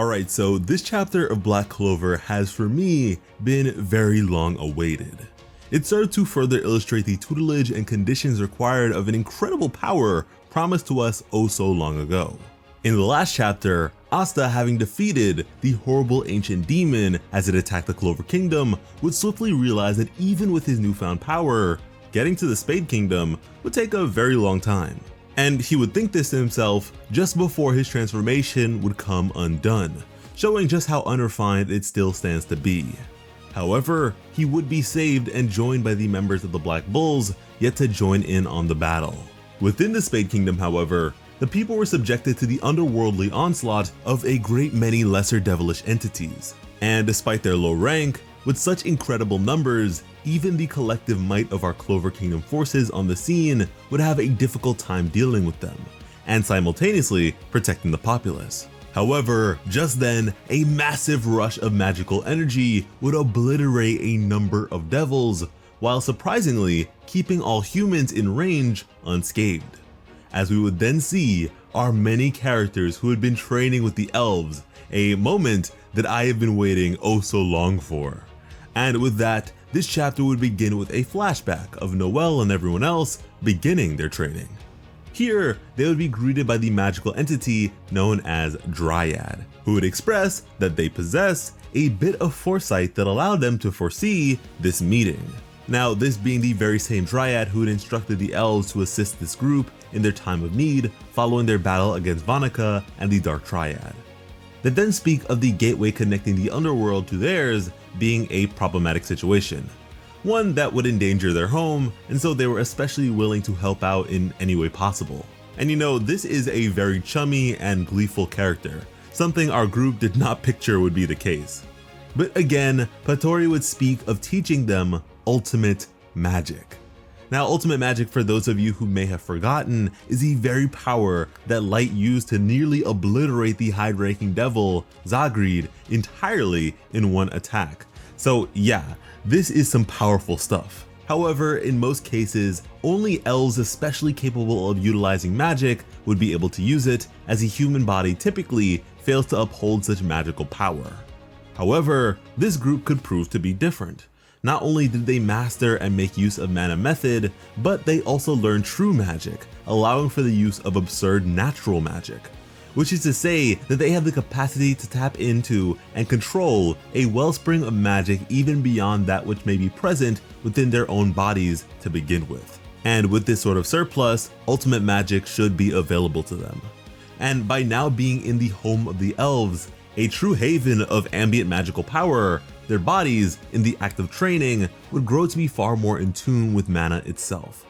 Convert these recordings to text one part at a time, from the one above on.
Alright, so this chapter of Black Clover has for me been very long awaited. It served to further illustrate the tutelage and conditions required of an incredible power promised to us oh so long ago. In the last chapter, Asta, having defeated the horrible ancient demon as it attacked the Clover Kingdom, would swiftly realize that even with his newfound power, getting to the Spade Kingdom would take a very long time. And he would think this to himself just before his transformation would come undone, showing just how unrefined it still stands to be. However, he would be saved and joined by the members of the Black Bulls, yet to join in on the battle. Within the Spade Kingdom, however, the people were subjected to the underworldly onslaught of a great many lesser devilish entities, and despite their low rank, with such incredible numbers, even the collective might of our Clover Kingdom forces on the scene would have a difficult time dealing with them, and simultaneously protecting the populace. However, just then, a massive rush of magical energy would obliterate a number of devils, while surprisingly keeping all humans in range unscathed. As we would then see our many characters who had been training with the elves, a moment that I have been waiting oh so long for. And with that, this chapter would begin with a flashback of Noelle and everyone else beginning their training. Here, they would be greeted by the magical entity known as Dryad, who would express that they possess a bit of foresight that allowed them to foresee this meeting. Now, this being the very same Dryad who had instructed the elves to assist this group in their time of need following their battle against Vanica and the Dark Triad. They then speak of the gateway connecting the underworld to theirs being a problematic situation, one that would endanger their home, and so they were especially willing to help out in any way possible. And you know, this is a very chummy and gleeful character, something our group did not picture would be the case. But again, Patori would speak of teaching them ultimate magic. Now, ultimate magic, for those of you who may have forgotten, is the very power that Light used to nearly obliterate the high-ranking devil, Zagreed, entirely in one attack. So yeah, this is some powerful stuff. However, in most cases, only elves especially capable of utilizing magic would be able to use it, as a human body typically fails to uphold such magical power. However, this group could prove to be different. Not only did they master and make use of mana method, but they also learned true magic, allowing for the use of absurd natural magic. Which is to say that they have the capacity to tap into and control a wellspring of magic even beyond that which may be present within their own bodies to begin with. And with this sort of surplus, ultimate magic should be available to them. And by now being in the home of the elves, a true haven of ambient magical power, their bodies, in the act of training, would grow to be far more in tune with mana itself,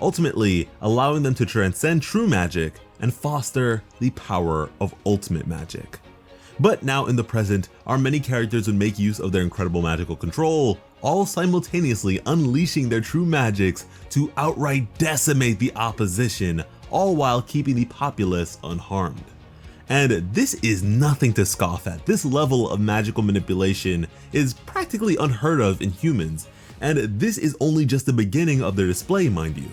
ultimately allowing them to transcend true magic and foster the power of ultimate magic. But now in the present, our many characters would make use of their incredible magical control, all simultaneously unleashing their true magics to outright decimate the opposition, all while keeping the populace unharmed. And this is nothing to scoff at. This level of magical manipulation is practically unheard of in humans, and this is only just the beginning of their display, mind you,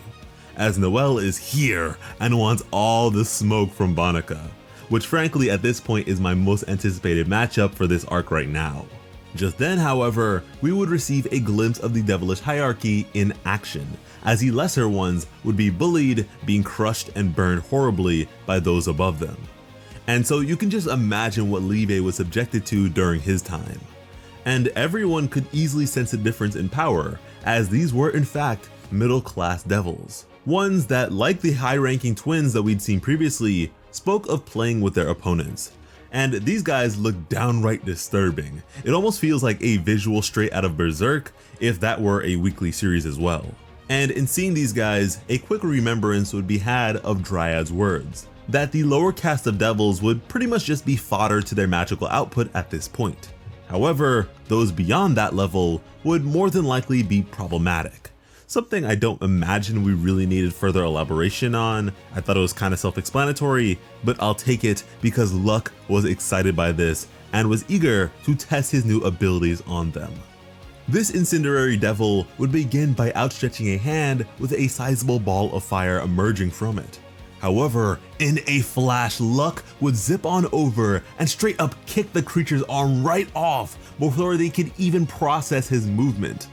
as Noelle is here and wants all the smoke from Vanica, which frankly at this point is my most anticipated matchup for this arc right now. Just then, however, we would receive a glimpse of the devilish hierarchy in action, as the lesser ones would be bullied, being crushed and burned horribly by those above them. And so you can just imagine what Libe was subjected to during his time. And everyone could easily sense a difference in power, as these were in fact middle-class devils. Ones that, like the high-ranking twins that we'd seen previously, spoke of playing with their opponents. And these guys look downright disturbing. It almost feels like a visual straight out of Berserk, if that were a weekly series as well. And in seeing these guys, a quick remembrance would be had of Dryad's words, that the lower caste of devils would pretty much just be fodder to their magical output at this point. However, those beyond that level would more than likely be problematic. Something I don't imagine we really needed further elaboration on. I thought it was kind of self-explanatory, but I'll take it because Luck was excited by this and was eager to test his new abilities on them. This incendiary devil would begin by outstretching a hand with a sizable ball of fire emerging from it. However, in a flash, Luck would zip on over and straight up kick the creature's arm right off before they could even process his movement.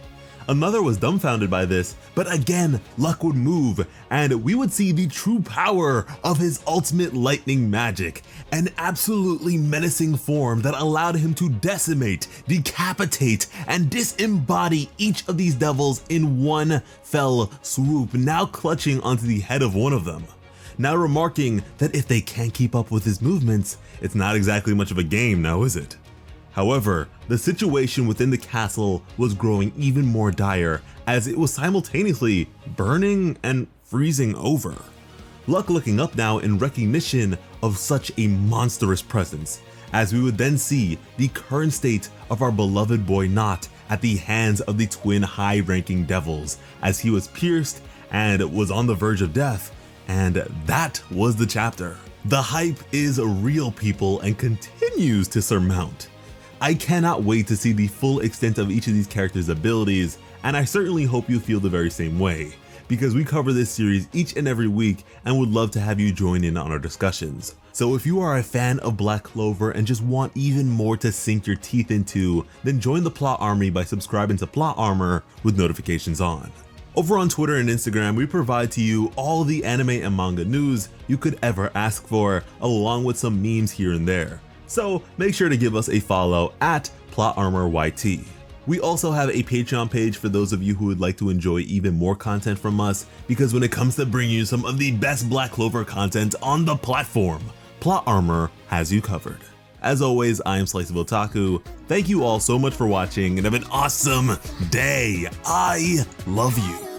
Another was dumbfounded by this, but again, Luck would move, and we would see the true power of his ultimate lightning magic, an absolutely menacing form that allowed him to decimate, decapitate, and disembody each of these devils in one fell swoop, now clutching onto the head of one of them. Now remarking that if they can't keep up with his movements, it's not exactly much of a game now, is it? However, the situation within the castle was growing even more dire as it was simultaneously burning and freezing over. Luck looking up now in recognition of such a monstrous presence, as we would then see the current state of our beloved boy NACHT at the hands of the twin high-ranking devils, as he was pierced and was on the verge of death, and that was the chapter. The hype is real, people, and continues to surmount. I cannot wait to see the full extent of each of these characters' abilities, and I certainly hope you feel the very same way, because we cover this series each and every week and would love to have you join in on our discussions. So if you are a fan of Black Clover and just want even more to sink your teeth into, then join the Plot Army by subscribing to Plot Armor with notifications on. Over on Twitter and Instagram, we provide to you all the anime and manga news you could ever ask for, along with some memes here and there. So make sure to give us a follow at PlotArmorYT. We also have a Patreon page for those of you who would like to enjoy even more content from us, because when it comes to bringing you some of the best Black Clover content on the platform, Plot Armor has you covered. As always, I am Slice of Otaku. Thank you all so much for watching and have an awesome day. I love you.